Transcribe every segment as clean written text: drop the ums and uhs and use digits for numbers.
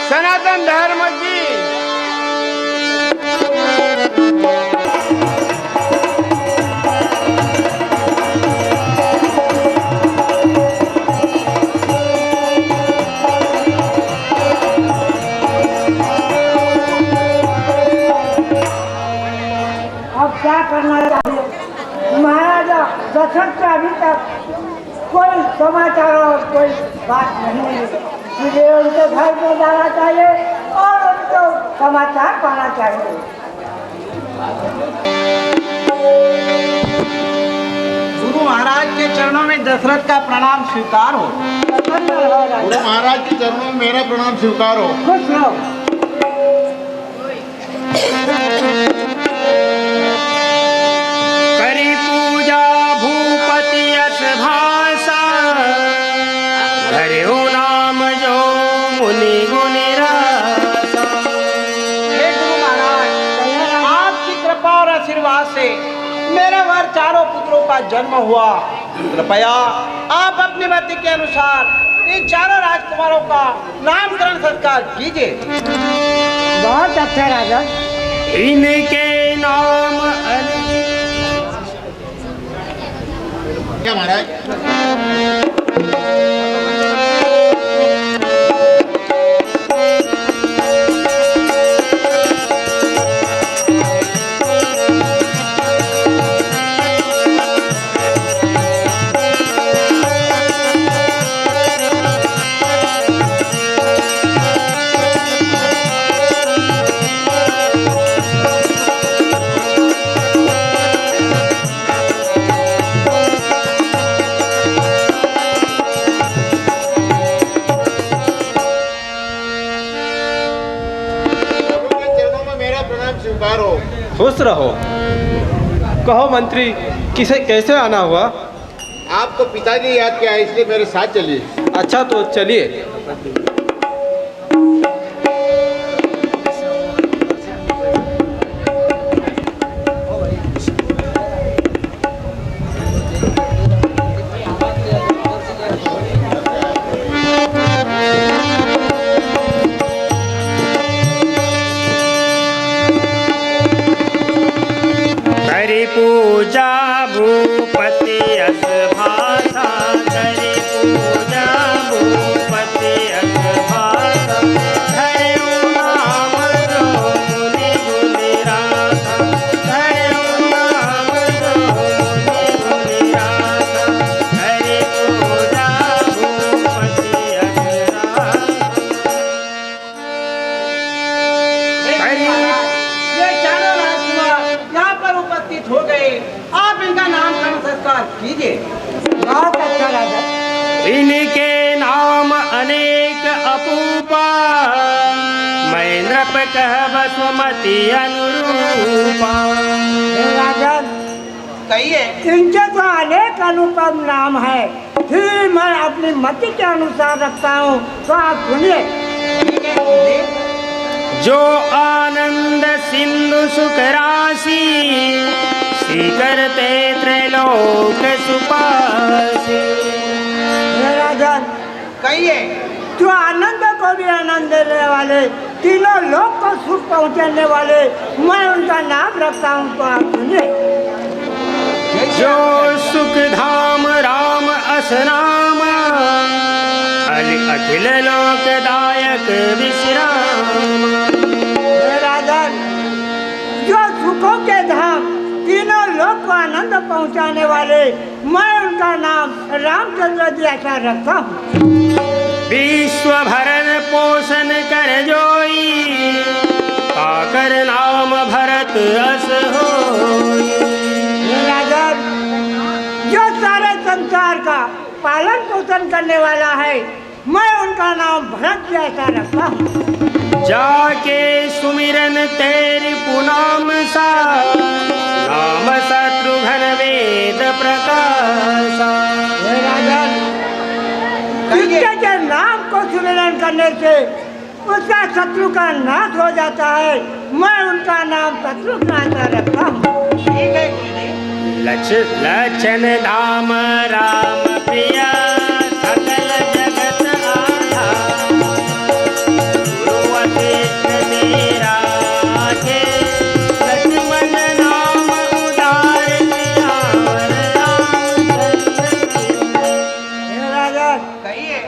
सनातन धर्म की। अब क्या करना चाहिए? महाराजा दशरथ का अभी तक कोई समाचार और कोई बात नहीं है, मुझे उनके घर में जाना चाहिए और उनको समाचार पाना चाहिए। गुरु महाराज के चरणों में दशरथ का प्रणाम स्वीकार हो। गुरु महाराज के चरणों में मेरा प्रणाम स्वीकार हो। खुश रहो। करी पूजा भूपति यश भाषा, हरिओ नाम जो मुनि गुनि रासा। हे गुरु महाराज, आपकी कृपा और आशीर्वाद से मेरे घर चारों पुत्रों का जन्म हुआ। कृपया आप अपनी मति के अनुसार इन चारों राजकुमारों का नामकरण संस्कार कीजिए। बहुत अच्छा राजा। इनके नाम क्या महाराज? खुश रहो। कहो मंत्री, किसे कैसे आना हुआ? आपको पिताजी याद किया है, इसलिए मेरे साथ चलिए। अच्छा तो चलिए। करी पूजा भूपति अस भाषा, करी पूजा भूपति अस भाषा, धर्यो नाम जो मुनि गुनि राखा, धर्यो नाम जो मुनि गुनि राखा, करी पूजा भूपति अस ये चारों राजकुमार यहाँ पर उपस्थित हो गए। आप इनका नामकरण संस्कार कीजिए। बहुत अच्छा राजा। इनके नाम अनेक अपूपा, मैं नृप कह बसुमती अनुरूपा। राजन कहिए। इनके तो अनेक अनुपम नाम है, फिर मैं अपनी मति के अनुसार रखता हूँ, तो आप सुनिए। ठीक है गुरुदेव। जो आनंद सिंधु सुख राशि, करते त्रैलोक सुपासी। राजन कहिए। जो आनंद को भी आनंद देने वाले, तीनों लोक को सुख पहुँचाने वाले, मैं उनका नाम रखता हूँ, तो आप सुनिए। जो सुख धाम राम असनाम, अखिल लोकदायक विश्राम। राजन जो सुखों के धाम, तीनों लोक को आनंद पहुंचाने वाले, मैं उनका नाम रामचंद्र जी ऐसा रखता हूँ। विश्व भरण पोषण कर जोई, काकर नाम भरत अस होई। राजन जो सारे संसार का पालन पोषण करने वाला है, मैं उनका नाम भरत जैसा रखता हूँ। जाके सुमिरन तेरी पुनाम सा, नाम शत्रुघ्न वेद प्रकाशा। जिसके के नाम को सुमिरन करने से उसका शत्रु का नाश हो जाता है, मैं उनका नाम शत्रुघ्न रखता हूँ। ठीक है गुरुदेव। लक्षण धाम राम प्रिया, सकल जगत आधार, गुरुवशिष्ठ मेरा के, लक्ष्मण नाम उदार राजा। कहिए।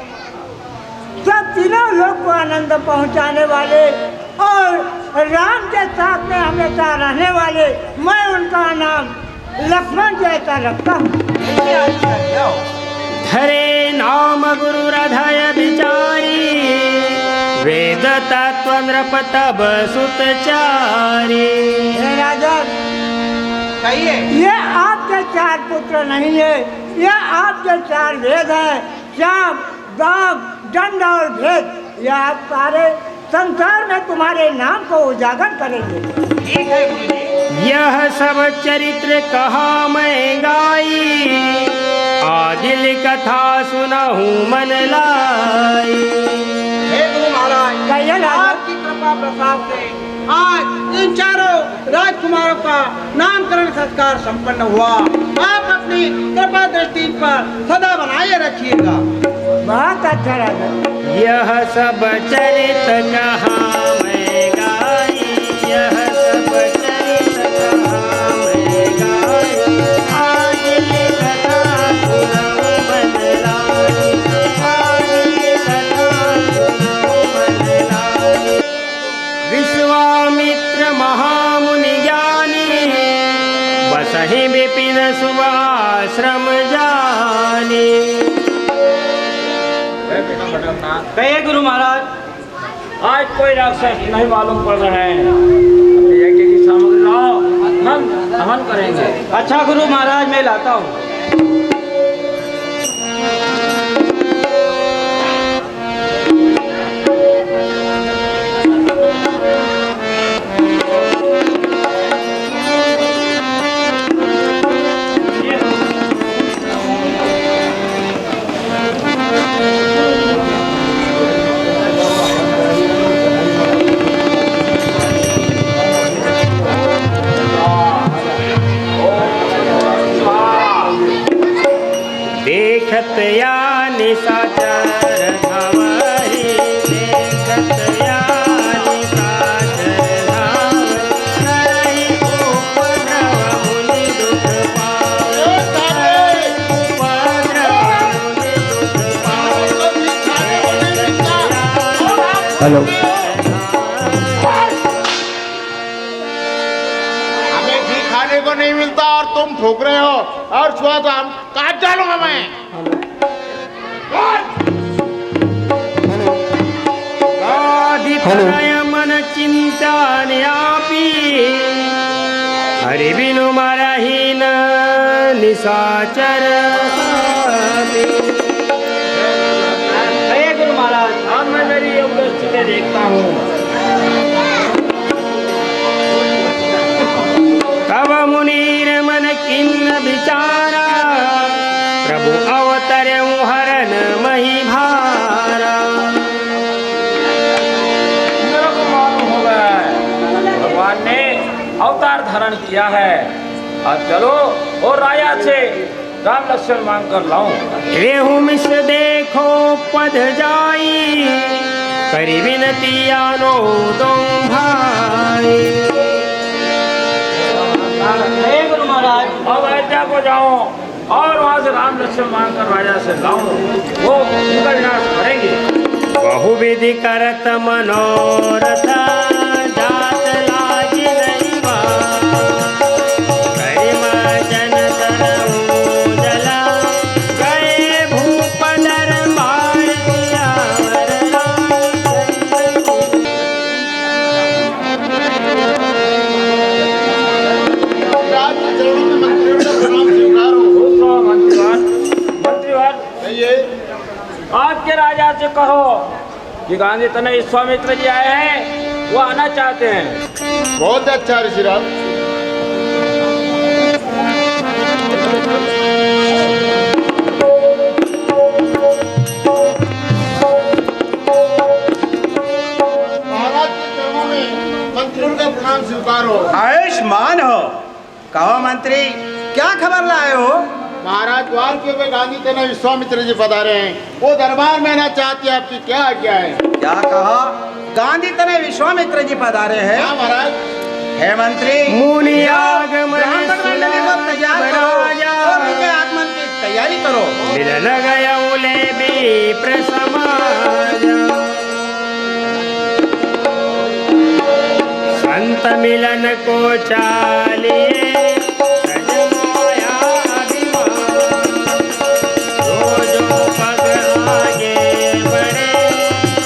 सब तीनों लोग को आनंद पहुंचाने वाले और राम के साथ में हमेशा रहने वाले, मैं उनका नाम लक्ष्मण जैसा रखता हूँ। धरे नाम गुरु हृदय विचारी, वेद तत्व नृप तब सुतचारी। राजा कहिए। ये आपके चार पुत्र नहीं है, ये आपके चार वेद है, श्याम दाम दंड और भेद। ये आप सारे संसार में तुम्हारे नाम को उजागर करेंगे। ठीक है गुरुदेव। यह सब चरित्र कहा मैं गाई, आदिल कथा सुनहूं मन लाई। हे गुरु महाराज, कहिए ना। आपकी कृपा प्रसाद से आज इन चारों राजकुमारों का नामकरण संस्कार संपन्न हुआ। आप अपनी कृपा दृष्टि पर सदा बनाए रखिएगा। बहुत अच्छा राजा। यह सब चरित कहा मैं गाई, यह सब चरित कहा मैं गाई, आदिल कथा सुनहूं मन लाई, आदिल कथा सुनहूं मन लाई। विश्वामित्र महामुनि ज्ञानी, बसहि विपिन शुभाश्रम जानी। कहिए गुरु महाराज। आज कोई राक्षस नहीं मालूम पड़ रहे हैं। अपने यज्ञ की सामग्री लाओ, हम हवन करेंगे। अच्छा गुरु महाराज, मैं लाता हूँ। हेलो। हमें घी खाने को नहीं मिलता और तुम ठोक रहे हो, और छुआ तो हम काट डालूंगा मैं। मन चिंतन्यापि हरि बिनु मरहीन निशाचर। गुरु महाराज, अब मैं मेरी योग स्थिति देखता हूँ। तब मुनीर मन किन्न विचारा प्रभु अवतर हरन मही भारा। मेरे को मालूम हो गया है भगवान ने अवतार धारण किया है। अब चलो और राजा से राम लक्ष्मण मांग कर लाऊं। रेहु मिस देखो पद जाई करी विनती आनो तुम भाई। गुरु महाराज, अब अयोध्या को जाऊं और वहां से राम लक्ष्मण मांग कर राजा से लाऊं, वो उनका विनाश करेंगे। बहुविधि करत मनोरथ जात लागी नहीं बा। करिम जन तरऊ जला गए भूप दरबार सियावर राज के चरणों में मंत्रियों का प्रणाम स्वीकार हो। खुश रहो मंत्रीवान। मंत्रीवान, कहिए। आपके राजा से कहो कि गांधी तनय विश्वामित्र जी आए हैं, वो आना चाहते हैं। बहुत अच्छा ऋषिराज। महाराज के चरणों में मंत्रियों का प्रणाम स्वीकार हो। आयुष्मान हो। कहो मंत्री, क्या खबर लाए हो? महाराज द्वार के वे गांधी तनय विश्वामित्र जी पधारे हैं। वो दरबार में आना चाहती है, आपकी क्या आज्ञा है? क्या कहा? गांधी तनय विश्वामित्र जी पधारे हैं। हाँ महाराज। हे मंत्री, मुनि आगमन ब्राह्मण मंडली को तैयार करो और उनके आगमन की तैयारी करो। मिलन गया उले विप्र समाज। संत मिलन को चालिए सज माया अभिमान। जो जो पग आगे बढ़े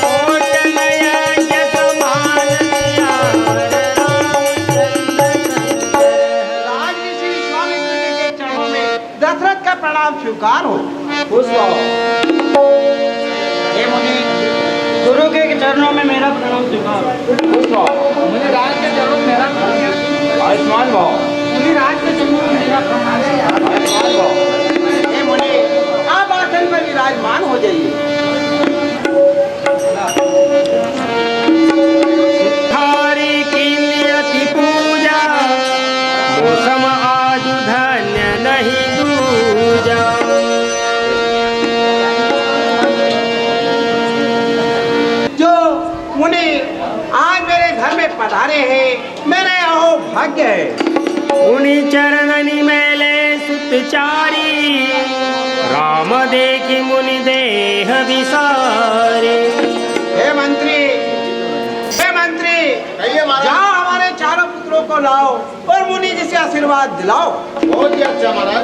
कोट नयन समान सियावर रामचंद्र। राजऋषि विश्वामित्र जी के चरणों में दशरथ का प्रणाम स्वीकार हो। खुश रहो। हे मुनि, गुरु के चरणों में मेरा प्रणाम स्वीकार। खुश रहो। मुझे राज के चरणों में मेरा आयुष्मान भाव। मुझे राज के चरणों में मेरा प्रणाम स्वीकार। आयुष्मान भाव। हे मुनि, आप आसन पर विराजमान हो जाइए। थारी की नियति पूजा मौसम आज धन्य नहीं दूजा। जो मुनि आज मेरे घर में पधारे हैं, मेरे अहो भाग्य है। उन्हीं चरणनि मेले सुतचारी राम देखी मुनि देह विसारे। हे मंत्री, हे मंत्री, कहिए महाराज। जाओ हमारे चारों पुत्रों को लाओ और मुनि जी से आशीर्वाद दिलाओ। बहुत ही अच्छा महाराज।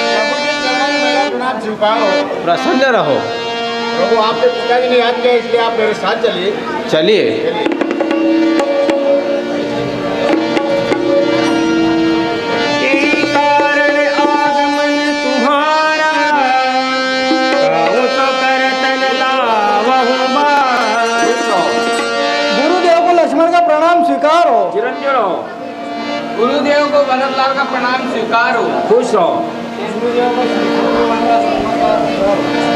प्रभु के चरणों में मेरा प्रणाम स्वीकार हो। प्रसन्न रहो। प्रभु आपने पिताजी ने याद किया, इसलिए आप मेरे साथ चलिए। चलिए। यही कारण आगमन तुम्हारा कहूँ तो करतन लावहु बार। गुरुदेव को लक्ष्मण का प्रणाम स्वीकार हो। चिरंजीव रहो। गुरुदेव को भरतलाल का प्रणाम स्वीकार हो। खुश रहो।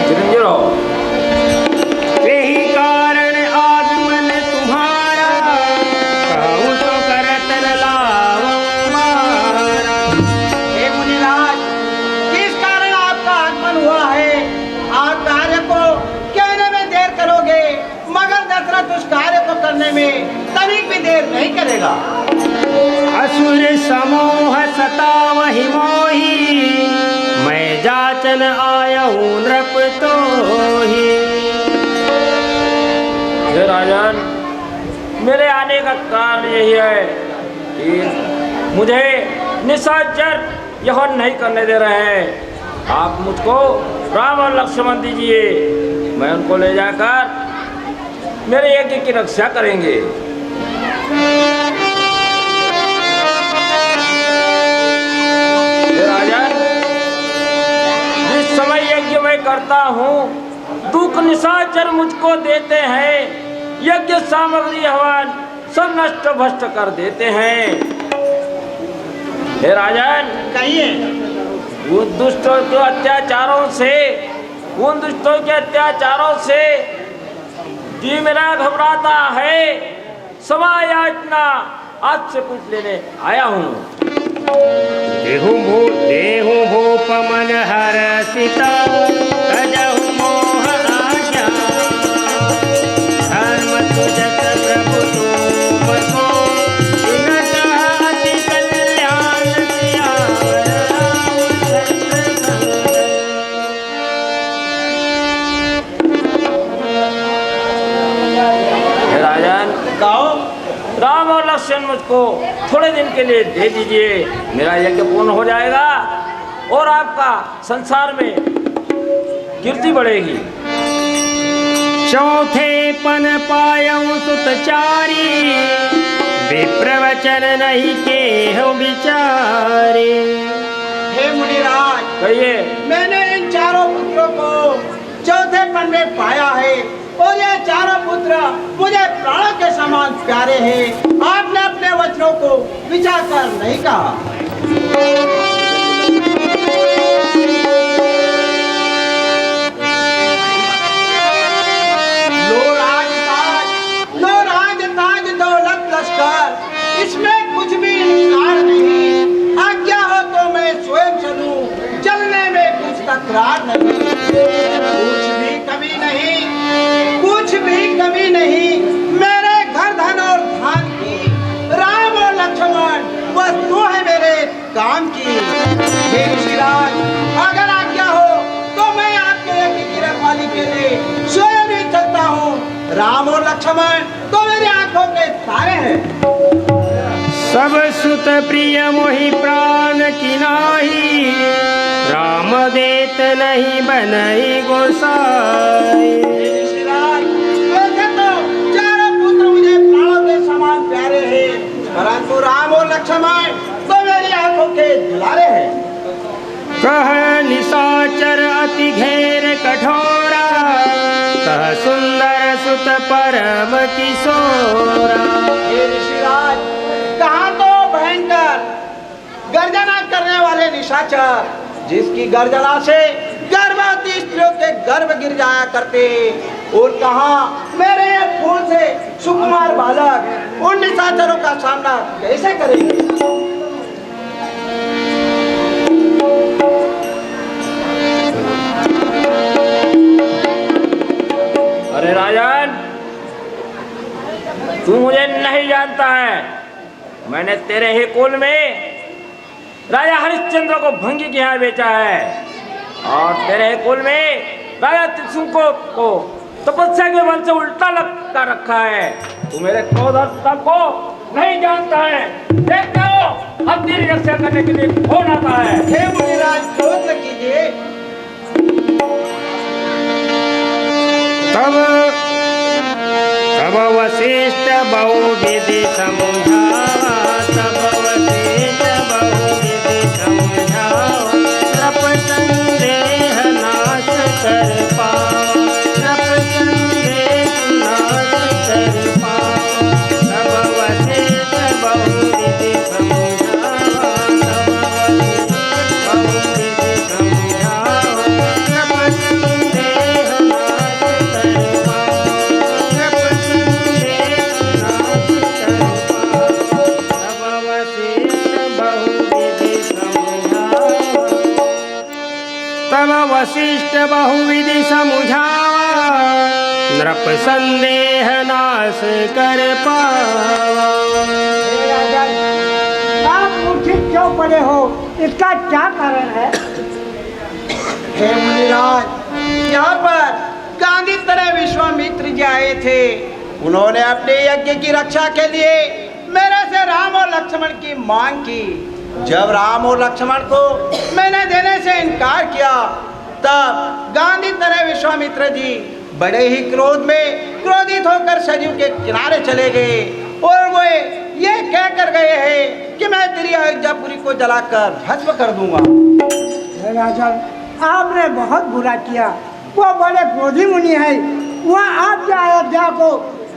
चिरंजीव रहो। यही कारण आगमन तुम्हारा कहूँ तो करतन लावहु बारा। हे मुनिराज, किस कारण आपका आगमन हुआ है? आप कार्य को कहने में देर करोगे देर नहीं करेगा। असुर समूह सतावहि मोहि, मैं जाचन आयहूँ नृप तोहि। हे राजन, मेरे आने का कारण यही है कि मुझे निशाचर यह नहीं करने दे रहे हैं। आप मुझको राम और लक्ष्मण दीजिए, मैं उनको ले जाकर मेरे यज्ञ की रक्षा करेंगे। राजन, जिस समय यज्ञ मैं करता हूँ, दुख निशाचर मुझको देते हैं, यज्ञ सामग्री हवन सब नष्ट भ्रष्ट कर देते हैं। हे राजन, कहिए। उन दुष्टों के अत्याचारों से, उन दुष्टों के अत्याचारों से जी मेरा घबराता है। समायाचना आज से कुछ लेने आया हूँ। देहु भूप मन हरसिता, तजहु मोह आज्ञा। धर्म तुजत प्रभु तुम को, विनत अति कल्याण सियावर रामचंद्र संग। हे राजन, कहो। राम और लक्ष्मण मुझको थोड़े दिन के लिए दे दीजिए, मेरा यज्ञ पूर्ण हो जाएगा और आपका संसार में कीर्ति बढ़ेगी। चौथे पन पायऊ सुतचारी, विप्रवचन नहीं केहु विचारे। हे मुनिराज, कहिए। मैंने इन चारों पुत्रों को चौथे पन में पाया है और ये चारों पुत्र मुझे प्राणों के समान प्यारे हैं। आपने अपने वचनों को विचार कर नहीं कहा। लो राज ताज दौलत लश्कर, इसमें कुछ भी नुकसान नहीं। आज्ञा हो तो मैं स्वयं चलूं, चलने में कुछ तकरार नहीं। कुछ भी कमी नहीं, कुछ भी कमी नहीं मेरे घर धन और धान की। राम और लक्ष्मण वस्तु है मेरे काम की। हे ऋषिराज, अगर आज्ञा हो तो मैं आपके यज्ञ की रखवाली के लिए स्वयं ही चलता हूँ। राम और लक्ष्मण तो मेरी आंखों के तारे हैं। सब सुत प्रिय मोहि प्राण की नाही, राम देत नहीं बनई गोसाई। ऋषिराज, वैसे तो चारों पुत्र मुझे प्राणों के समान प्यारे हैं, परंतु राम और लक्ष्मण तो मेरी आंखों के दुलारे हैं। कह निशाचर अति घेर कठोरा, कह सुंदर सुत परम किशोरा। हे ऋषिराज, कहाँ तो भयंकर गर्जना करने वाले निशाचर, जिसकी गर्जना से गर्भवती स्त्रियों के गर्भ गिर जाया करते, और कहाँ मेरे ये फूल से सुकुमार बालक उन निशाचरों का सामना कैसे करेंगे। अरे राजन, तू मुझे नहीं जानता है। मैंने तेरे ही कुल में राजा हरिश्चंद्र को भंगी के यहाँ बेचा है, और तेरे ही कुल में राजा त्रिशंकु को तपस्या के बल से उल्टा लटका रखा है। तू मेरे क्रोधता को नहीं जानता है। देखते हो, अब तेरी रक्षा करने के लिए कौन आता है। हे मुनिराज, क्रोध न कीजिए। तब वशिष्ठ बहुविधि समझावा, तब वशिष्ठ बहुविधि समझावा। नृप संदेह नाश कर पावा, नृप संदेह नाश कर पावा। तब वशिष्ठ बहुविधि समझावा, तब वशिष्ठ बहुविधि समझावा। नृप संदेह नाश कर तब वशिष्ठ बहुविधि समझावा। नृप संदेह नाश वास कर पावा। हे राजन, आप मूर्छित क्यों पड़े हो, इसका क्या कारण है? हे मुनिराज, यहाँ पर गांधी तरह विश्वामित्र जी आए थे। उन्होंने अपने यज्ञ की रक्षा के लिए मेरे से राम और लक्ष्मण की मांग की। जब राम और लक्ष्मण को मैंने देने से इनकार किया, तब गांधी तरह विश्वामित्र जी बड़े ही क्रोधित होकर सरयू के किनारे चले गए और वो ये कहकर गए हैं कि मैं तेरी अयोध्यापुरी को जलाकर भस्म कर दूंगा। हे राजन, आपने बहुत बुरा किया। वो बड़े क्रोधी मुनि है, वह आपकी अयोध्या को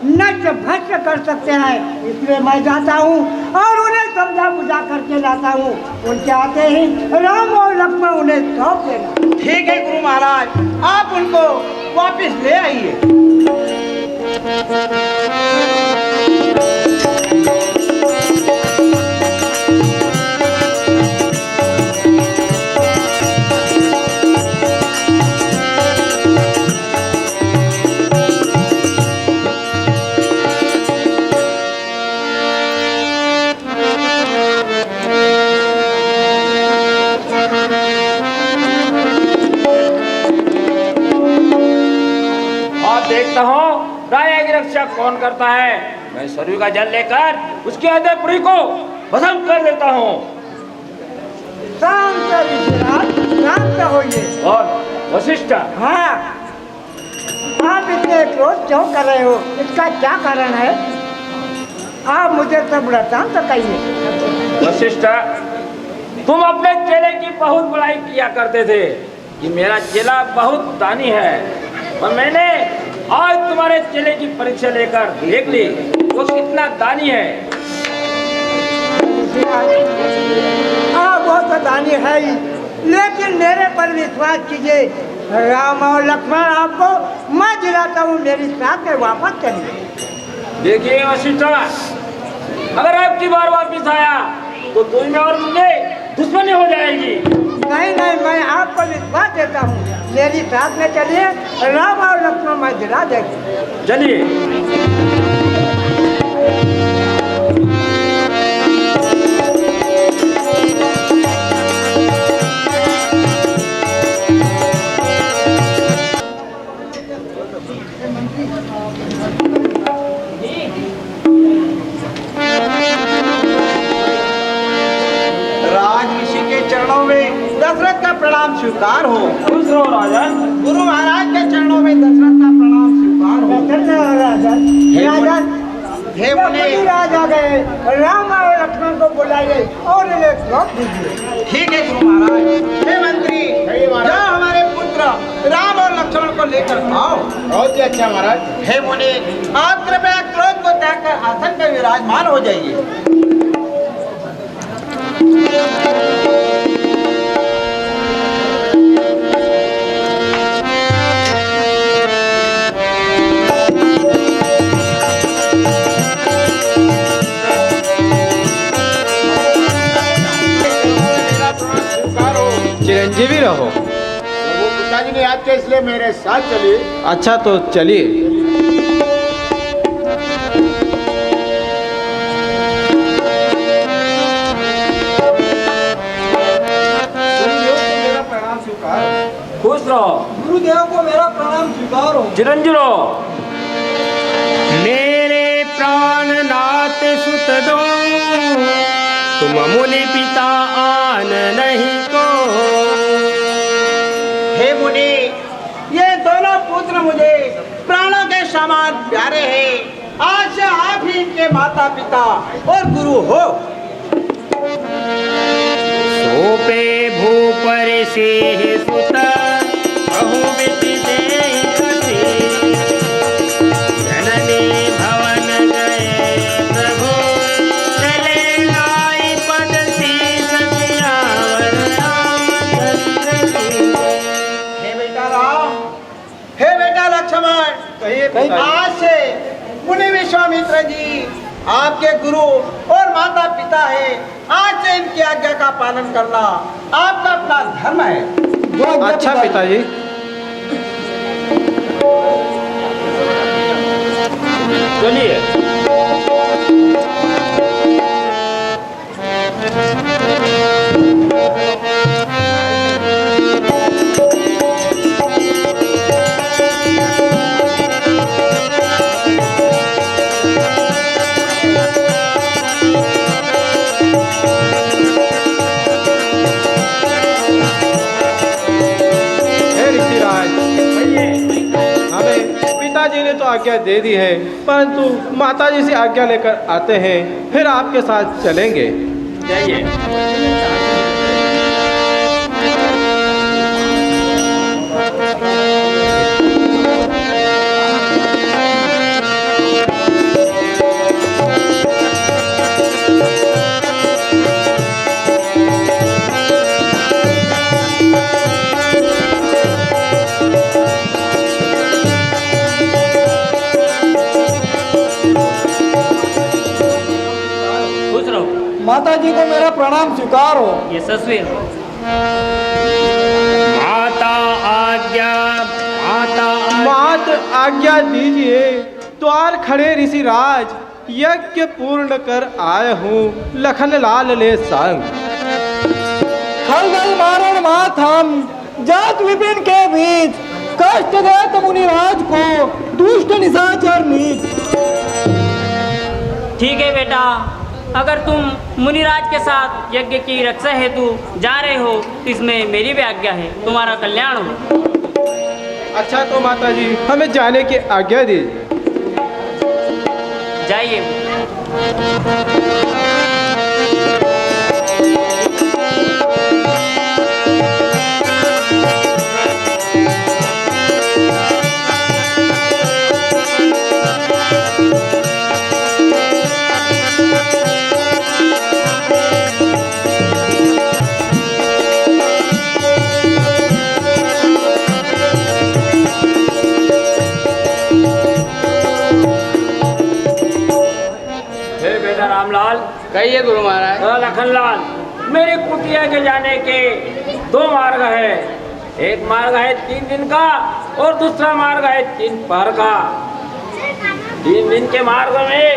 नष्ट भ्रष्ट कर सकते हैं। इसलिए मैं जाता हूँ और उन्हें समझा बुझा करके लाता हूँ। उनके आते ही राम और लक्ष्मण उन्हें सौंप देना। ठीक है गुरु महाराज, आप उनको वापस ले आइए। देखता हूँ राजा की रक्षा कौन करता है। मैं सरयू का जल लेकर उसकी अयोध्यापुरी को भस्म कर देता हूँ। शांत ऋषिराज, शांत होइए। और वशिष्ठ, हाँ, आप इतने क्रोध क्यों कर रहे हो, इसका क्या कारण है? आप मुझे सब वृत्तांत कहिए। वशिष्ठ, तुम अपने चेले की बहुत बड़ाई किया करते थे कि मेरा चेला बहुत दानी है, और मैंने आज तुम्हारे चेले की परीक्षा लेकर देख ली वो कितना दानी है। वो तो दानी है ही, लेकिन मेरे पर विश्वास कीजिए। राम और लक्ष्मण आपको मैं दिलाता हूँ, मेरी साथ में वापस चलिए। देखिए वशिष्ठ, अगर आपकी बार वापिस आया तो तुम्हें और मुझे दुश्मनी हो जाएगी। नहीं नहीं, मैं आपको विश्वास देता हूँ, मेरी साथ में चलिए। राम और लक्ष्मण मैं दिला देंगे। चलिए। दशरथ का प्रणाम स्वीकार हो। खुश रहो राजन। गुरु महाराज के चरणों में दशरथ का प्रणाम स्वीकार हो। राजन, हे मुनि, राज आ गए, राम और लक्ष्मण को बुलाइए और इन्हें सौंप दीजिए। ठीक है गुरु महाराज। हे मंत्री, जाओ हमारे पुत्र राम और लक्ष्मण को लेकर आओ। बहुत ही अच्छा महाराज। हे मुनि, आप कृपया क्रोध को त्याग कर आसन पर विराजमान हो जाइए। चिरंजीवी रहो। वो पिताजी ने याद किया, इसलिए मेरे साथ चलिए। अच्छा तो चलिए। खुश रहो। गुरुदेव को मेरा प्रणाम स्वीकार हो। चिरंजीव रहो। मेरे प्राणनाथ सुत दो, तुम मुनि पिता आन नहीं को। हे मुनि, ये दोनों पुत्र मुझे प्राणों के समान प्यारे हैं। आज से आप ही इनके माता पिता और गुरु हो। सोपे भूपर से सुत बहुविध देखते, जननी भवन गए प्रभु, चले लाई पद शीस सियावर रामचंद्र की। हे बेटा राम, हे बेटा लक्ष्मण, आज से मुनि विश्वामित्र जी आपके गुरु और माता पिता है। आज से इनकी आज्ञा का पालन करना आपका अपना धर्म है। अच्छा पिताजी। चलिए। ने तो आज्ञा दे दी है, परंतु माताजी से आज्ञा लेकर आते हैं, फिर आपके साथ चलेंगे। जाइए। खुश रहो। माता जी को मेरा प्रणाम स्वीकार हो। ये ससुर माता आज्ञा, माता मात आज्ञा दीजिए, द्वार खड़े ऋषिराज, यज्ञ पूर्ण कर आए हूँ लखन लाल ले संग। खलदल मारण मात हम जात विपिन के बीच, कष्ट देत मुनिराज को दुष्ट निशाचर नीच। ठीक है बेटा, अगर तुम मुनिराज के साथ यज्ञ की रक्षा हेतु जा रहे हो तो इसमें मेरी भी आज्ञा है, तुम्हारा कल्याण हो। अच्छा तो माताजी हमें जाने की आज्ञा दीजिए। जाइए। रामलाल, कहिए गुरु महाराज। लखनलाल, मेरी कुटिया के जाने के दो मार्ग है। एक मार्ग है 3 दिन का और दूसरा मार्ग है 3 पहर का। 3 दिन के मार्ग में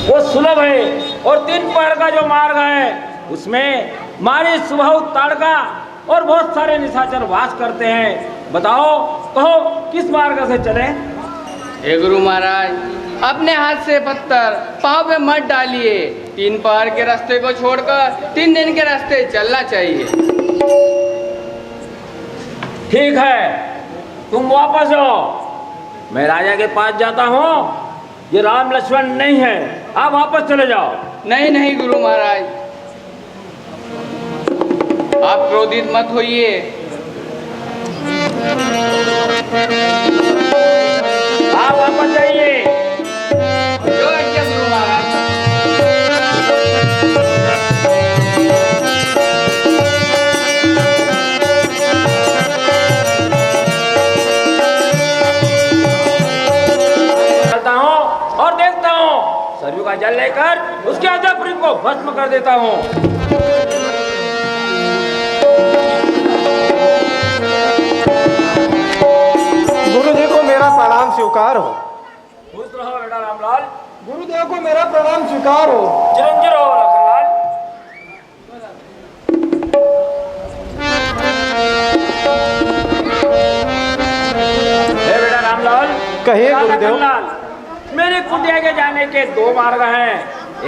वो सुलभ है और 3 पहर का जो मार्ग है उसमें मारी सुबह ताड़का और बहुत सारे निशाचर वास करते हैं। बताओ, कहो किस मार्ग से चले? हे गुरु महाराज, अपने हाथ से पत्थर पाँव में मत डालिए। 3 पहर के रास्ते को छोड़कर 3 दिन के रास्ते चलना चाहिए। ठीक है, तुम वापस आओ, मैं राजा के पास जाता हूँ। ये राम लक्ष्मण नहीं है, आप वापस चले जाओ। नहीं नहीं गुरु महाराज, आप क्रोधित मत होइए। आप वापस जाइए। जो आज्ञा गुरु महाराज। चलता हूँ और देखता हूँ, सरयू का जल लेकर उसके अजयपुरी को भस्म कर देता हूँ। गुरुजी को मेरा प्रणाम स्वीकार हो। खुश रहो बेटा रामलाल। गुरुदेव को मेरा प्रणाम स्वीकार हो। चिरंजीव रहो लखनलाल। हे बेटा रामलाल, कहिए बेटा गुरुदेव। लखनलाल, मेरे कुटिया के जाने के 2 मार्ग हैं।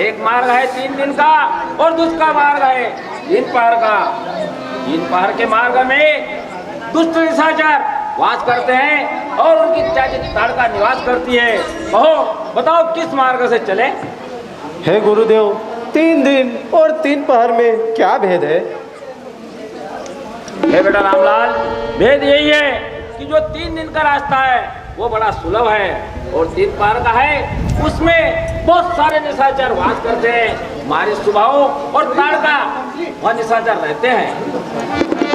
एक मार्ग है 3 दिन का और दूसरा मार्ग है 3 पहर का। 3 पहर के मार्ग में दुष्ट निशाचर वास करते हैं और उनकी चाची ताड़का निवास करती है। कहो, बताओ किस मार्ग से चले? हे गुरुदेव, 3 दिन और 3 पहर में क्या भेद है? हे बेटा रामलाल, भेद यही है कि जो 3 दिन का रास्ता है वो बड़ा सुलभ है और 3 पहर का है उसमें बहुत सारे निशाचर वास करते हैं। हमारी सुबहों और ताड़का वह निशाचर रहते हैं।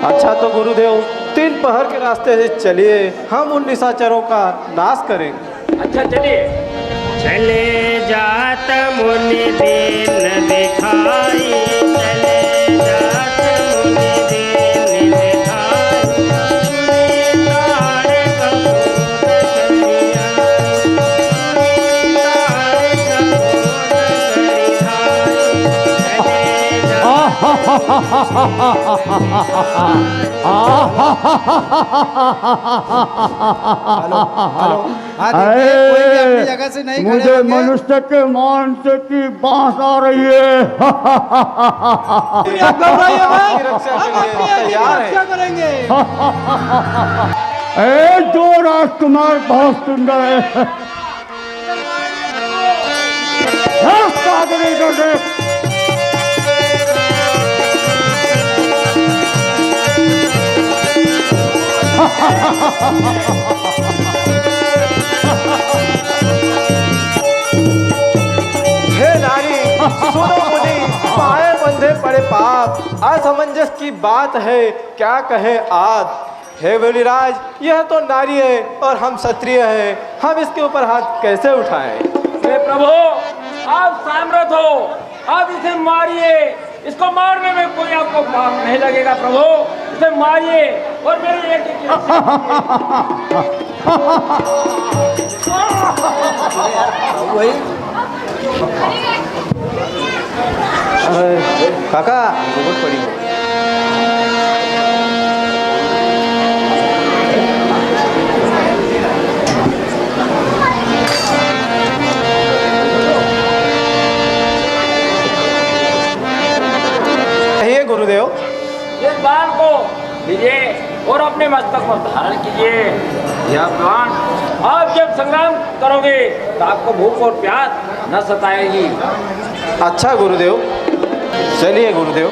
अच्छा तो गुरुदेव, 3 पहर के रास्ते से चलिए, हम उन निशाचरों का नाश करेंगे। अच्छा चलिए। चले जात मुनि दीन दिखाई, चले जात मुनि दीन दिखाई, ताड़ कपूर करिया, ताड़ कपूर करिया, चले मुझे मनुष्य के मांस की बांस आ रही है। आपकी रक्षा के लिए तैयार है। करेंगे। ए दो राजकुमार बहुत सुंदर है। तो देख हे नारी, सुनो मुनि, पाए बंधे पड़े पाप, असमंजस की बात है, क्या कहे आद। हे बलिराज, यह तो नारी है और हम क्षत्रिय हैं, हम इसके ऊपर हाथ कैसे उठाएं? हे प्रभु, आप सामर्थ हो, आप इसे मारिए। इसको मारने में कोई आपको पाप नहीं लगेगा प्रभु, इसे मारिए और मेरी एक काका बहुत पड़ी हो। गुरुदेव, इस बाण को लीजिए और अपने मस्तक पर धारण कीजिए। यह बाण आप जब संग्राम करोगे तो आपको भूख और प्यास न सताएगी। अच्छा गुरुदेव, चलिए गुरुदेव।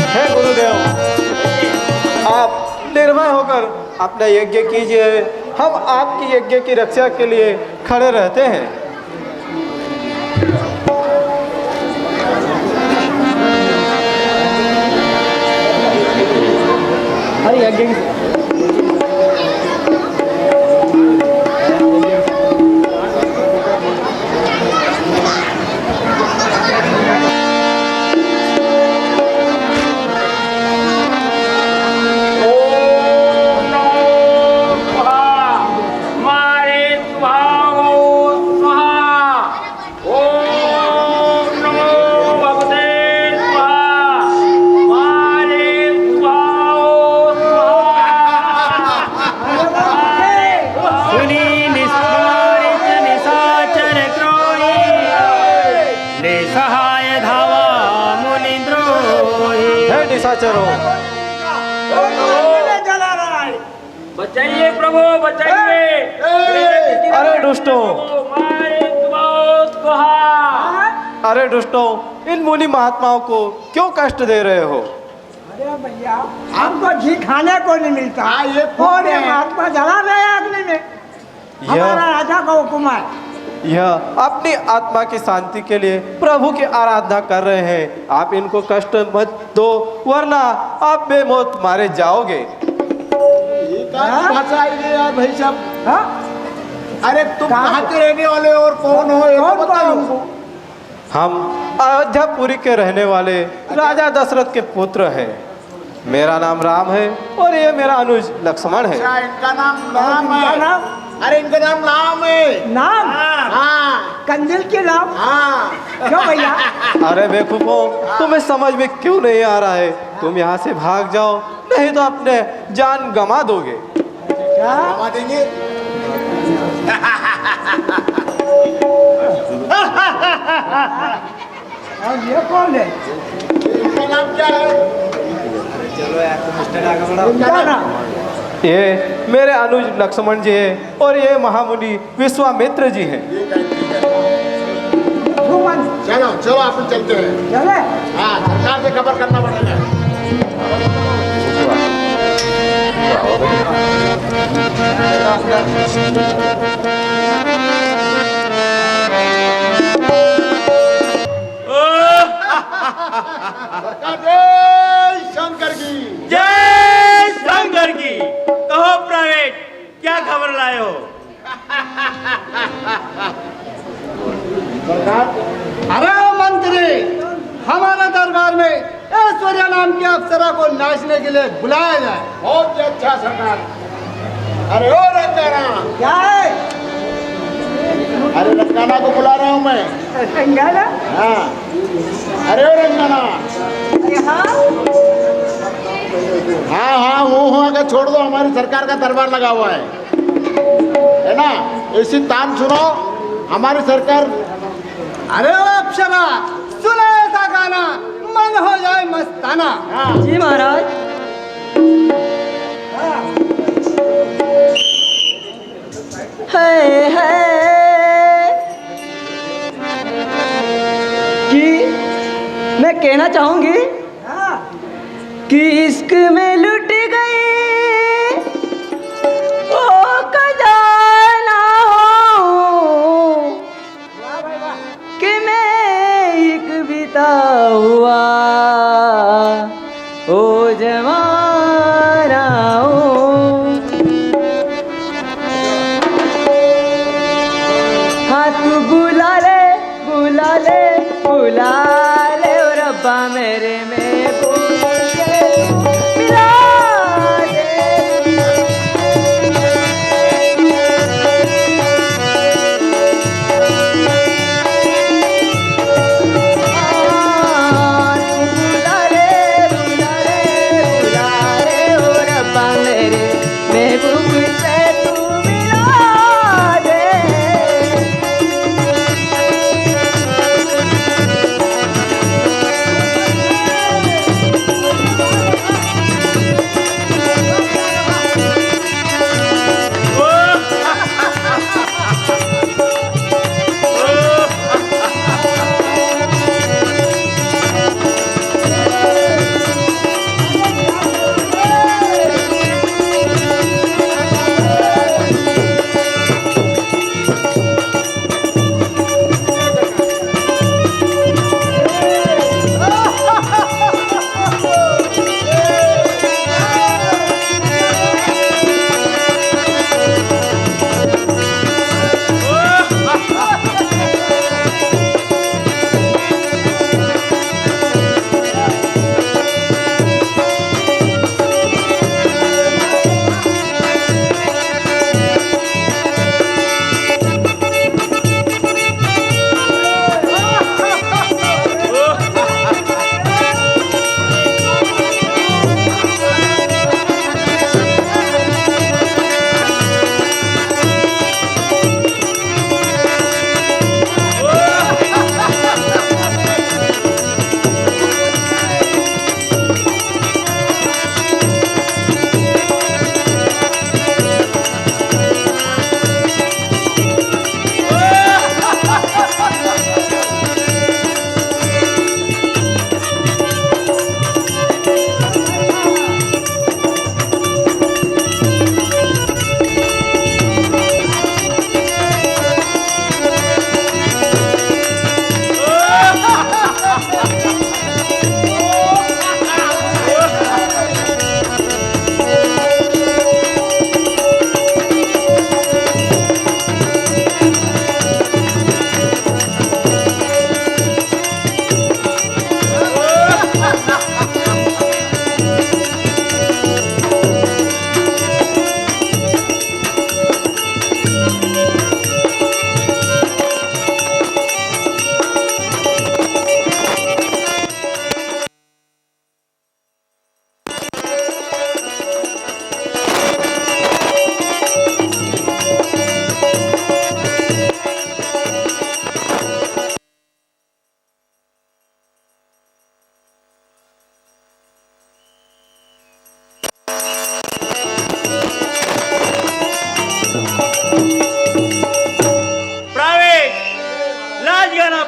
हे गुरुदेव, आप निर्भय होकर अपना यज्ञ कीजिए, हम आपकी यज्ञ की रक्षा के लिए खड़े रहते हैं। अरे यज्ञ की बचाइए प्रभु, बचाइए। अरे दुष्टों, अरे दुष्टों, इन मुनि महात्माओं को क्यों कष्ट दे रहे हो? अरे भैया, हमको घी खाने को नहीं मिलता। ये और ये महात्मा जला रहे अग्नि में। हमारा राजा का हुक्म है। यह अपनी आत्मा की शांति के लिए प्रभु की आराधना कर रहे हैं। आप इनको कष्ट मत दो, वरना आप बेमौत मारे जाओगे। भाषा आई नहीं यार भाई साहब। हाँ? अरे तुम कहाँ के रहने वाले और कौन हो, ये तो बताओ हमको। हम अयोध्यापुरी के रहने वाले राजा दशरथ के पुत्र हैं। मेरा नाम राम है और ये मेरा अनुज लक्ष्मण है। अच्छा, इनका नाम है। अरे इनका नाम राम है। नाम? हाँ। कंदिल के नाम? हाँ। क्यों भैया? अरे बेवकूफो, तुम्हें समझ में क्यों नहीं आ रहा है? तुम यहाँ से भाग जाओ, नहीं तो अपने जान गंवा दोगे। गंवा देंगे? और ये कौन है? इनका नाम क्या है? चलो यार, तुम मिस्टर आगे बढ़ाओ। ये मेरे अनुज लक्ष्मण जी हैं और ये महामुनि विश्वामित्र जी हैं। चलो चलो अपन चलते हैं। चले? हाँ, सरकार से खबर करना पड़ेगा। जय शंकर की। जय शंकर की। कहो प्राइवेट, क्या खबर लाए हो? अरे मंत्री, हमारे दरबार में ऐश्वर्या नाम की अप्सरा को नाचने के लिए बुलाया जाए। बहुत ही अच्छा सरकार। अरे ओ रंगाना। क्या है? अरे रंगाना को बुला रहा हूँ मैं। रंगाना? हाँ। अरे ओ रंगाना। हाँ हाँ, वो आगे छोड़ दो, हमारी सरकार का दरबार लगा हुआ है ना। इसी तान सुनो, हमारी सरकार। अरे ओ अप्सरा, सुना ऐसा गाना, मन हो जाए मस्ताना। जी महाराज। है कि मैं कहना चाहूंगी कि इश्क में लुट गई ओ खजाना हो कि मैं एक बीता हुआ ओ जमाना हो। हाँ तू बुला ले बुला ले बुला ले ओ रब्बा मेरे महबूब से मिला दे। हाँ, तू बुला ले बुला ले ओ रब्बा मेरे महबूब से तू मिला दे।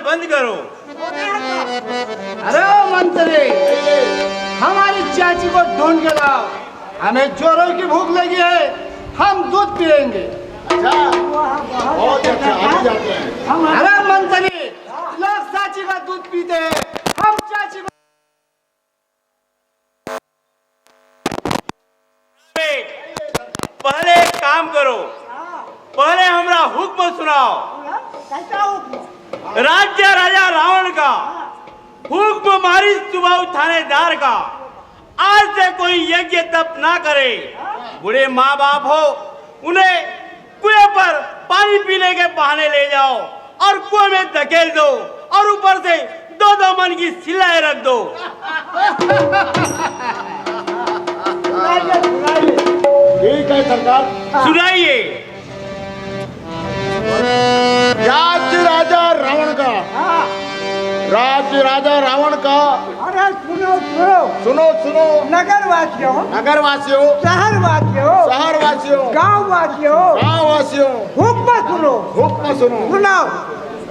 बंद करो। अरे ओ मंत्री, हमारी चाची को ढूंढ के लाओ, हमें जोरों की भूख लगी है, हम दूध पिएंगे। बहुत अच्छा, आगे जाते हैं। अरे मंत्री, लोग चाची का दूध पीते हैं, हम चाची को। पहले एक काम करो, पहले हमारा हुक्म सुनाओ। राज्य राजा रावण का हुक्म मारी सुबह थानेदार का, आज से कोई यज्ञ तप ना करे। बूढ़े माँ बाप हो, उन्हें कुएं पर पानी पीने के बहाने ले जाओ और कुएं में धकेल दो और ऊपर से 2-2 मन की सिलाई रख दो। ठीक है सरकार। सुनाइए। राज्य राजा रावण का, हाँ, राज्य राजा रावण का। अरे सुनो सुनो, सुनो सुनो, नगरवासियों, नगरवासियों, शहरवासियों, शहरवासियों, गांववासियों, गांववासियों, हुक्म सुनो, हुक्म सुनो। सुनाओ।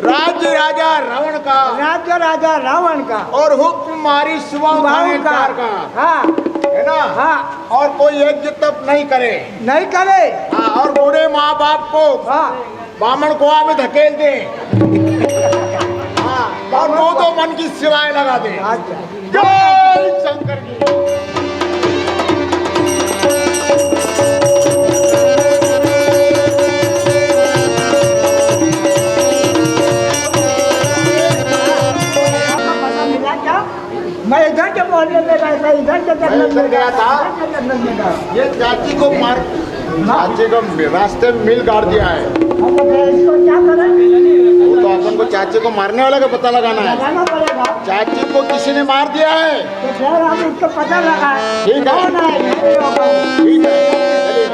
राज्य राजा रावण का राज्य राजा रावण का और हुक्म मारी सुबाहु थानेदार का, हाँ है ना? हाँ, और कोई यज्ञ तप नहीं करे। नहीं करे। हाँ, और बूढ़े माँ बाप को हाँ, बामण कुआ में धकेल दे। हाँ, और वो तो मन की सेवाएं लगा दे। अच्छा, जय शंकर की। पता मिला क्या? मैं इधर के मोहल्ले में गया था, इधर के जंगल में गया था? इधर के जंगल में गया। ये चाची को मार, चाची को रास्ते में मिल गाड़ दिया है। अब तो फिर इसको क्या करें? वो तो अपन को चाची को मारने वाले का पता लगाना है। लगाना पड़ेगा। चाची को किसी ने मार दिया है। तो फिर हम उसको पता लगाए। ठीक है। कौन है? ये होगा। ठीक है, चलिए।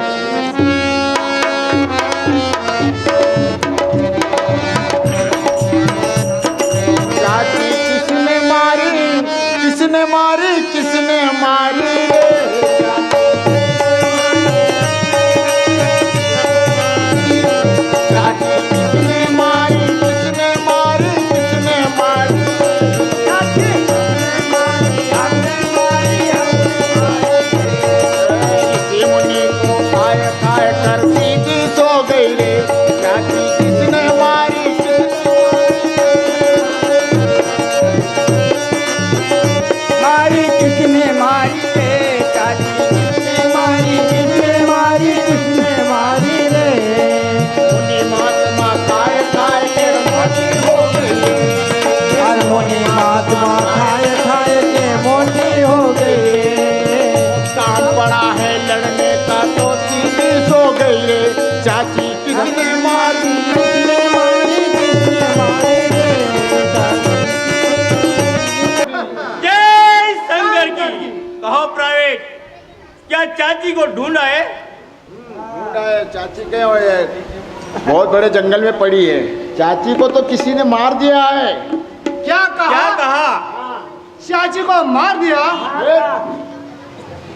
चाची किसने मारी, किसने मारी, किसने मारी रे? चाची किसने मारी, किसने मारी, किसने मारी? इसी मुनि को खाए खाए कर सीधी सो गई रे। चाची किसने मारी, मारी किसने मारी रे? चाची किसने मारी, किसने मारी, किसने मारी रे? मुनि महात्मा खाए खाए कर मोटी हो गई। और मुनि महात्मा खाए खाए के मोटी हो गई। काम पड़ा है लड़ने का तो सीधी सो गई रे। चाची किसने मारी, किसने मारी, किसने मारी रे? जय शंकर की। कहो प्राइवेट, क्या चाची को ढूंढा है? ढूंढा है, चाची के बहुत बड़े जंगल में पड़ी है। चाची को तो किसी ने मार दिया है। क्या कहा? चाची को मार दिया।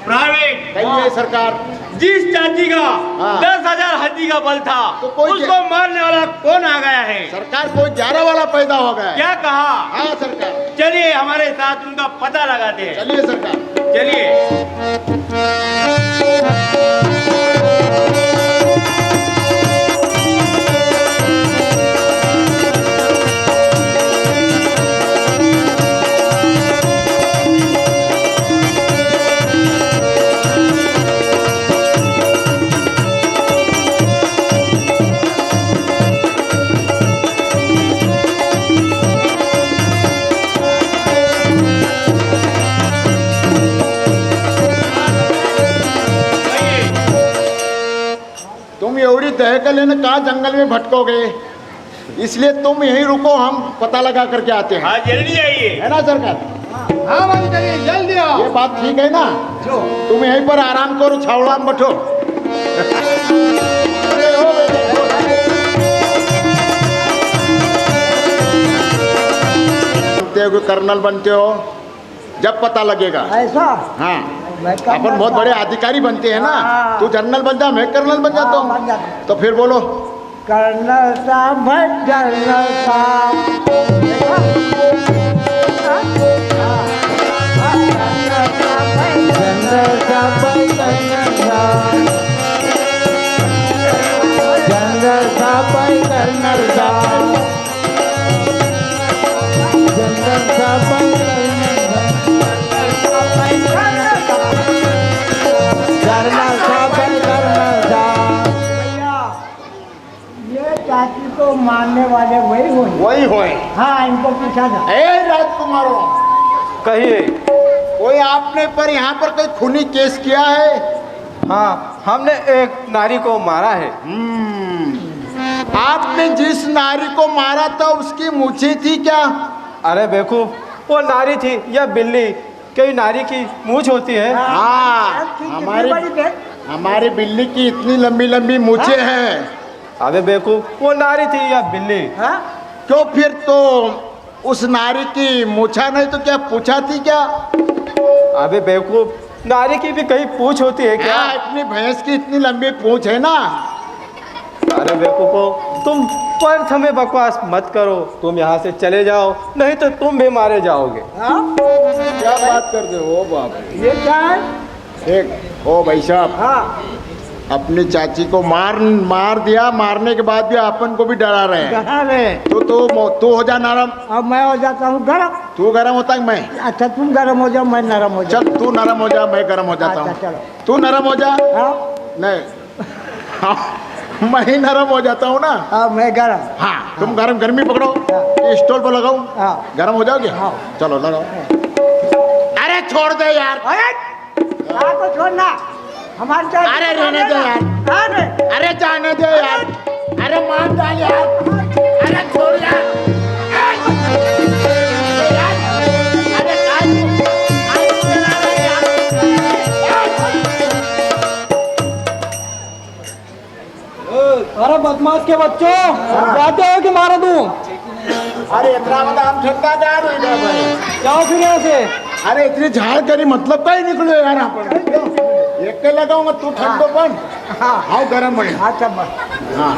प्राइवेट, कहिए सरकार। जिस चाची का हाँ। 10,000 हाथी का बल था, तो कोई उसको मारने वाला कौन आ गया है? सरकार कोई 11 वाला पैदा हो गया है। क्या कहा? हाँ सरकार, चलिए हमारे साथ उनका पता लगाते हैं। चलिए सरकार। चलिए। तुम एवढी दहकल है ना, कहाँ जंगल में भटकोगे? इसलिए तुम यहीं रुको, हम पता लगा करके आते हैं। हाँ जल्दी आइए। है ना सरकार? हाँ बंद करिए, जल्दी आओ। ये बात ठीक है ना? तुम यहीं पर आराम करो, छावड़ा में बैठो। अरे ओ बेटे, बनते हो, कर्नल बनते हो, जब पता लगेगा। ऐसा हाँ, मैं कर्नल अपन बहुत बड़े अधिकारी बनते हैं ना। हाँ। तू जनरल बन जा, मैं कर्नल बन जाता हाँ, बन जाता हूँ। हूँ। तो फिर बोलो। कर्नल साहब भाई, कर्नल साहब। देखा? हाँ? हाँ, कर्नल साहब भाई, कर्नल साहब भाई, कर्नल साहब। कर्नल साहब भाई, कर्नल साहब। कर्नल साहब भाई, कर्नल साहब भाई, कर्नल साहब। भैया, ये चाची को मारने वाले वही हुए। वही होए। हाँ, इनको पूछा था। ए राजकुमारों, कहिए। कोई आपने पर यहाँ पर कोई खूनी केस किया है? हाँ, हमने एक नारी को मारा है। आपने जिस नारी को मारा था उसकी मूछें थी क्या? अरे बेवकूफ, वो नारी थी या बिल्ली? कोई नारी की मूछ होती है? हाँ, कितनी हमारी बड़ी देख। हमारी बिल्ली की इतनी लंबी लंबी मूछें हैं। अबे बेवकूफ, वो नारी थी या बिल्ली? हाँ? क्यों फिर तो उस नारी की मूछा नहीं तो क्या पूछा थी क्या? अबे बेवकूफ, नारी की भी कहीं पूछ होती है क्या? इतनी भैंस की इतनी लंबी पूछ है ना। अरे बेवकूफो, तुम पर हमें बकवास मत करो, तुम यहाँ से चले जाओ, नहीं तो तुम भी मारे जाओगे। क्या बात करते हो बाप? ये क्या है? एक ओ भाई साहब, हाँ, अपनी चाची को मार दिया, मारने के बाद भी अपन को भी डरा रहे हैं। कहाँ रे? तू हो जा नरम। अब मैं हो जाता हूँ गरम। तू गरम होता है मैं? अच्छा, तुम गरम हो जाओ, मैं नरम हो जाऊँ। चल तू नरम हो जा, मैं गरम हो जाता हूँ। अच्छा, चलो। तू नरम हो जा। हाँ, नहीं हाँ, मैं ही नरम हो जाता हूँ ना। हाँ, मैं गरम। हाँ, तुम गरम गर्मी पकड़ो, स्टोल पर लगाऊं। हाँ। गरम हो जाओगे? हाँ। चलो लगाओ। अरे छोड़ दे यार। अरे यार को छोड़ना, हमारे साथ। अरे रहने दे यार। अरे अरे जाने दे यार। अरे मान डाल यार। अरे छोड़ यार। अरे अरे बदमाश के बच्चों, जाते हो कि मारा दूं? अरे इतना आम ठंडा जा रही है भाई। जाओ फिर यहाँ से। अरे इतनी झाड़ करी मतलब का ही निकलो यार अपन। एक के लगाऊंगा तू ठंडो बन। हाँ गरम बने। अच्छा बस। हाँ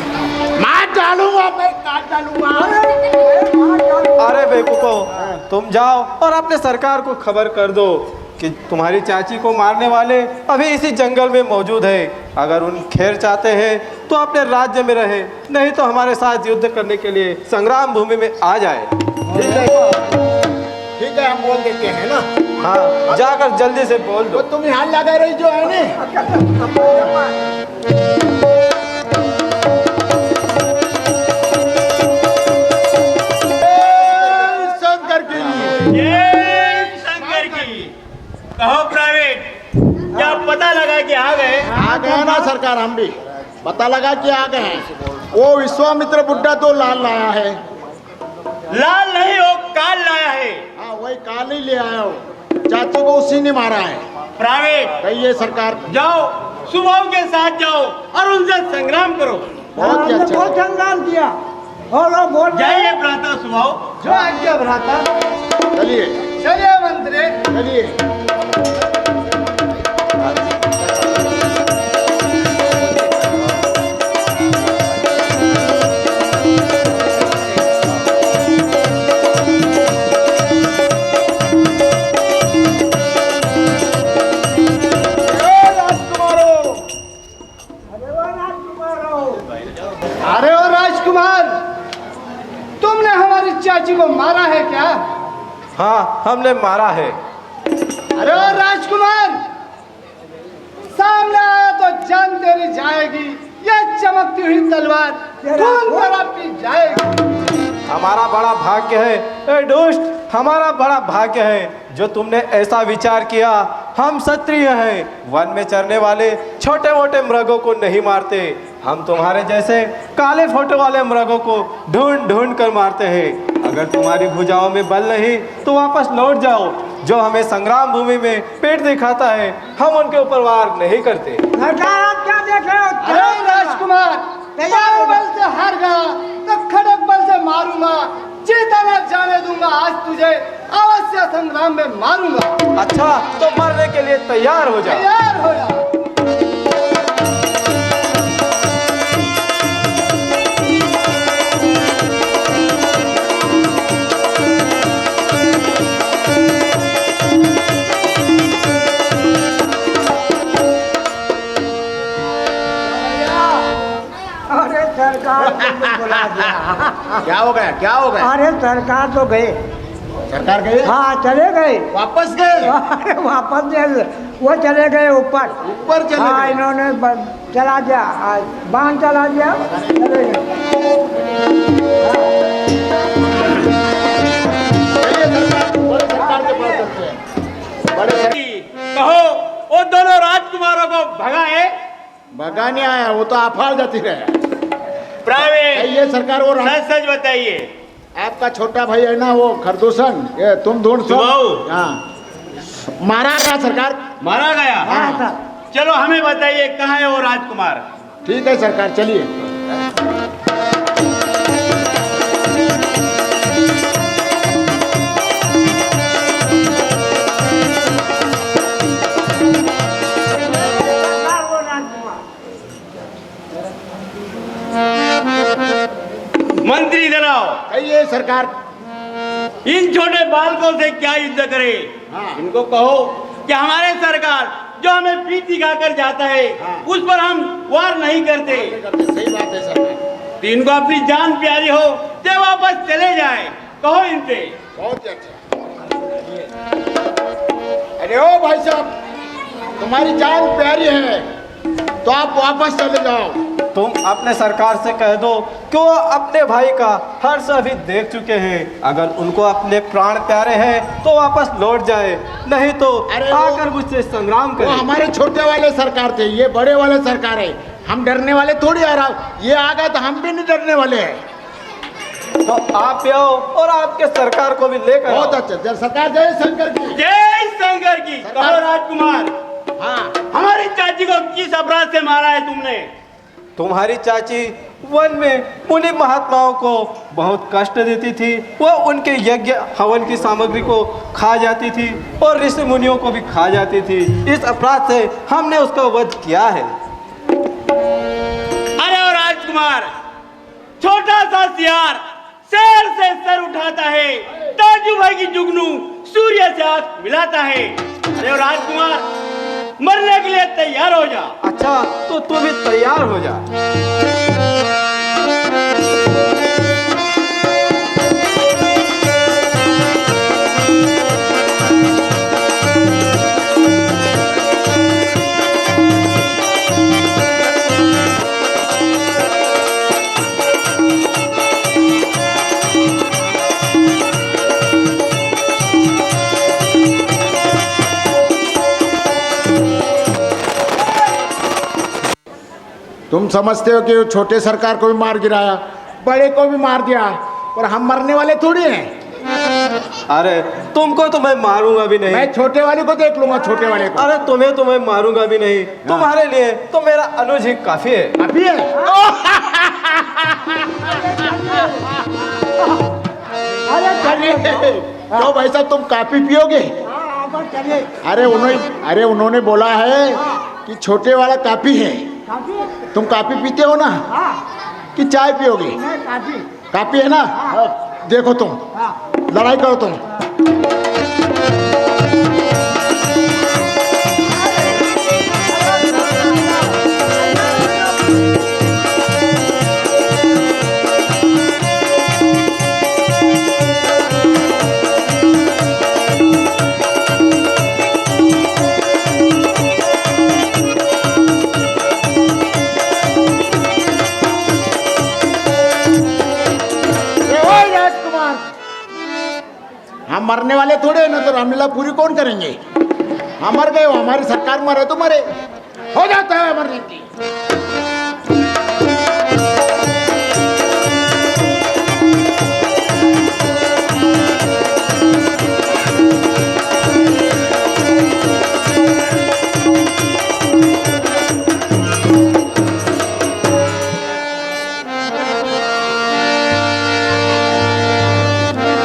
मार डालूंगा, मैं काट डालूंगा। अरे बेवकूफो, तुम जाओ और अपने सरकार को खबर कर दो कि तुम्हारी चाची को मारने वाले अभी इसी जंगल में मौजूद है। अगर उन खैर चाहते हैं तो अपने राज्य में रहे, नहीं तो हमारे साथ युद्ध करने के लिए संग्राम भूमि में आ जाए। ठीक है, हम बोल देते हैं ना। हाँ, जाकर जल्दी से बोल दो। तो तुम यहाँ लगा रही जो है ना। शंकर की जय शंकर की। कहो प्राइवेट, क्या पता लगा कि आ गए ना सरकार? हम भी पता लगा कि आ गए हैं। वो विश्वामित्र बुड्ढा तो लाल लाया है। लाल नहीं, वो काल लाया है। हाँ वही काल ही ले आया हो। चाची को उसी ने मारा है। प्राइवेट कहिए सरकार। जाओ, सुबह के साथ जाओ और उनसे संग्राम करो। बहुत ही हमने अच्छा। बहुत संग्राम किया। बोलो बोल। जाइए भ्राता सुभाव। जो आज्ञा भ्राता। चलिए चलिए मंत्री। चलिए। अरे ओ राजकुमार, तुमने हमारी चाची को मारा है क्या? हाँ, हमने मारा है। अरे ओ राजकुमार, सामने आया तो जान तेरी जाएगी। ये चमकती हुई तलवार खून भरा पी जाएगी। हमारा बड़ा भाग्य है, ए दुष्ट, हमारा बड़ा भाग्य है जो तुमने ऐसा विचार किया। हम क्षत्रिय हैं, वन में चरने वाले छोटे मोटे मृगों को नहीं मारते। हम तुम्हारे जैसे काले फोटो वाले मृगों को ढूंढ ढूंढ कर मारते हैं। अगर तुम्हारी भुजाओं में बल नहीं तो वापस लौट जाओ। जो हमें संग्राम भूमि में पेट दिखाता है, हम उनके ऊपर वार नहीं करते। सरकार, आप क्या देख रहे हो? अरे राजकुमार, बल से हार गया तो खड़क बल से मारूंगा। जीता न जाने दूंगा। आज तुझे अवश्य संग्राम में मारूंगा। अच्छा, तो मरने के लिए तैयार हो जाओ। तैयार हो जा। अरे सरकार तुमको बुला दिया। क्या हो गया? क्या हो गया? अरे सरकार तो गए। सरकार गए? हाँ, चले गए। वापस गए? अरे वापस नहीं, वो चले गए ऊपर। ऊपर चले हाँ, गए? इन्होंने चला दिया, बांध चला दिया, चले गए। बड़े सरकार के पास चलते हैं। बड़े कहो, वो दोनों राजकुमारों को भगाए। भगाने आया, वो तो आफाल जाती रहे। प्राइवेट, ये सरकार वो सच सच बताइए। आपका छोटा भाई है ना वो खरदूषण, ये तुम ढूंढ सो। सुभाऊ। हाँ, मारा गया सरकार। मारा गया? हाँ, सर। चलो हमें बताइए, कहाँ है वो राजकुमार? ठीक है सरकार, चलिए। इन छोटे बालकों से क्या युद्ध करे। इनको कहो कि हमारे सरकार जो हमें पीठ दिखाकर जाता है उस पर हम वार नहीं करते। सही बात है सरकार। तो इनको अपनी जान प्यारी हो तो वापस चले जाए, कहो इनसे। बहुत अच्छा। अरे ओ भाई साहब, तुम्हारी जान प्यारी है तो आप वापस चले जाओ। तुम अपने सरकार से कह दो कि वो अपने भाई का हर्ष अभी देख चुके हैं, अगर उनको अपने प्राण प्यारे हैं तो वापस लौट जाए, नहीं तो आकर मुझसे संग्राम वो करें। हमारे छोटे वाले सरकार थे, ये बड़े वाले सरकार है। हम डरने वाले थोड़ी आ रहा, ये आ गए तो हम भी नहीं डरने वाले हैं। तो आप भी आओ और आपके सरकार को भी लेकर बहुत आओ। अच्छा। जय सरकार, जय शंकर की। जय शंकर की। कहो राजकुमार, हाँ, हमारी चाची को किस अपराध से मारा है तुमने? तुम्हारी चाची वन में मुनि महात्माओं को बहुत कष्ट देती थी, वह उनके यज्ञ हवन की सामग्री को खा जाती थी और ऋषि मुनियों को भी खा जाती थी। इस अपराध से हमने उसका वध किया है। अरे ओ राजकुमार, छोटा सा सियार शेर से सर उठाता है, ताजू भाई की जुगनू सूर्य से आंख मिलाता है। अरे ओ राजकुमार, मरने के लिए तैयार हो जा। अच्छा, तो तू भी तैयार हो जा। तुम समझते हो कि छोटे सरकार को भी मार गिराया, बड़े को भी मार दिया, और हम मरने वाले थोड़ी हैं। अरे तुमको तो मैं मारूंगा भी नहीं। मैं छोटे वाले को देख लूंगा, छोटे वाले को। अरे तुम्हें तो मैं मारूंगा भी नहीं। तुम्हारे लिए तो मेरा अनुज ही काफी है। अभी है। तो भाई साहब, तुम काफी पियोगे? अरे उन्होंने बोला है कि छोटे वाला काफी है। तुम काफी पीते हो ना कि चाय पियोगे? काफी है ना? देखो तुम लड़ाई करो तुम। हम मरने वाले थोड़े हैं ना, तो रामलीला पूरी कौन करेंगे? हम मर गए, हमारी सरकार मरे तो मरे, हो जाता है मरने की।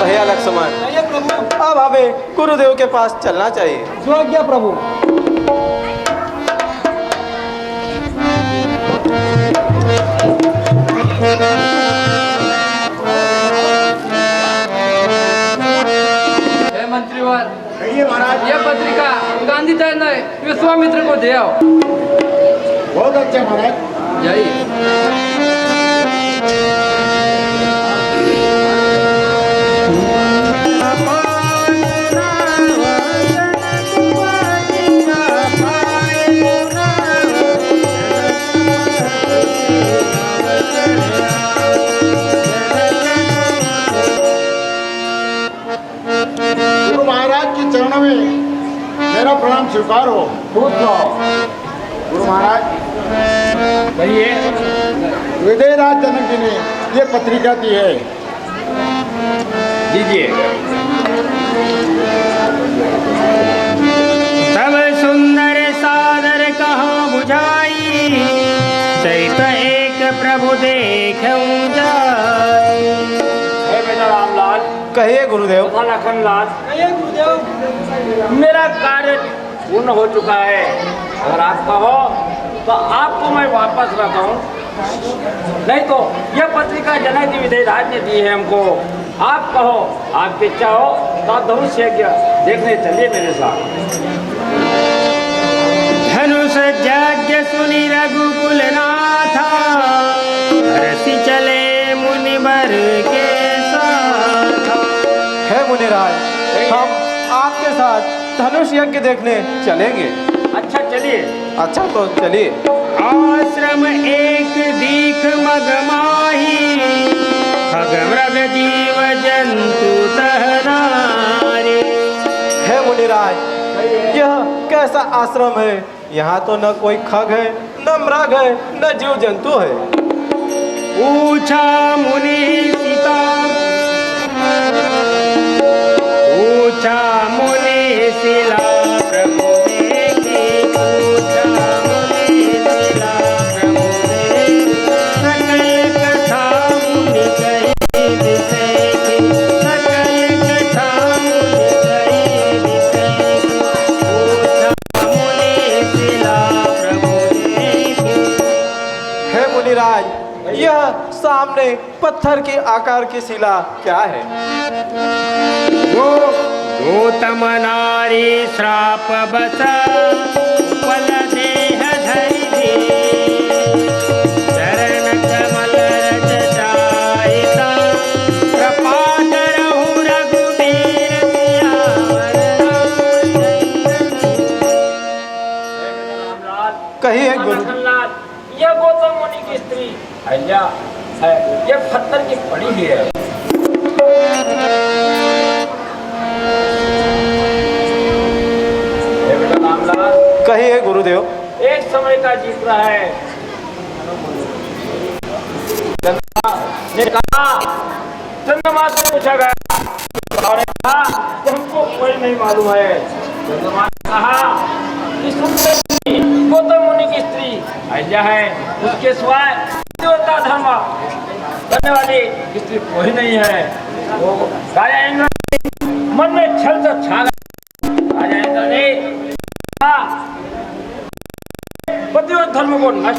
भैया लक्ष्मण, अब हमें गुरुदेव के पास चलना चाहिए। स्वर्गीय प्रभु। हे मंत्रीवर, कहिए महाराज। यह पत्रिका गांधी ने विश्वामित्र को दे आओ। बहुत अच्छा महाराज। यही गुरु महाराज के चरणों में मेरा प्रणाम स्वीकार हो। गुरु महाराज, कहिए। विजयराज जनक जी ने ये पत्रिका दी है। दीजिए। तब सुंदर सादर कहाँ बुझाई, चैत एक प्रभु देखऊं जाई। हे बेटा रामलाल, कहिए गुरुदेव। तथा लखनलाल, कहिए गुरुदेव। मेरा कार्य पूर्ण हो चुका है। अगर आप कहो तो आपको मैं वापस रखा हूँ, नहीं तो यह पत्रिका जनक जी विजयराज ने दी है हमको। आप कहो, आपकी इच्छा हो तो आप धनुष यज्ञ देखने चलिए मेरे साथ। धनुष यज्ञ सुनि रघुकुल नाथा, हरषि चले मुनिवर के साथ। हे मुनिराज, हम आपके साथ धनुष यज्ञ देखने चलेंगे। अच्छा चलिए। अच्छा तो चलिए। आश्रम एक दीख मग माही, खग मृग जीव जंतु सहनारे। हे मुनिराज, यह कैसा आश्रम है? यहाँ तो न कोई खग है, न मृग है, न जीव जंतु है। पूछा मुनि सीता, पूछा मुनि शिला प्रभु देखे, पूछा मुनि शिला प्रभु देखे। सकल कथा मुनि कही दिसेखी, सकल कथा मुनि कही दिसेखी। पूछा मुनि शिला प्रभु देखे। हे मुनिराज, यह सामने पत्थर के आकार की शिला क्या है? गौतम नारी श्राप बस, उपल देह धरि दे। चरण कमल रज जायता, कृपा करहु रघुबीर सियावर रामचंद्र। कहिए गुरु। यह गौतम मुनि की स्त्री अहिल्या है, यह पत्थर की पड़ी ही है। कहिए गुरुदेव। एक समय का जिक्र है। चंद्रमा से पूछा गया और कहा तुमको कोई नहीं मालूम है। चंद्रमा ने कहा कि सुंदर गौतम मुनि की स्त्री अहिल्या है, उसके सिवाय देवता धर्म करने वाली स्त्री कोई नहीं है। वो राजा इंद्र मन में छल से छा गया। राजा इंद्र ने पतिव्रत धर्म को नष्ट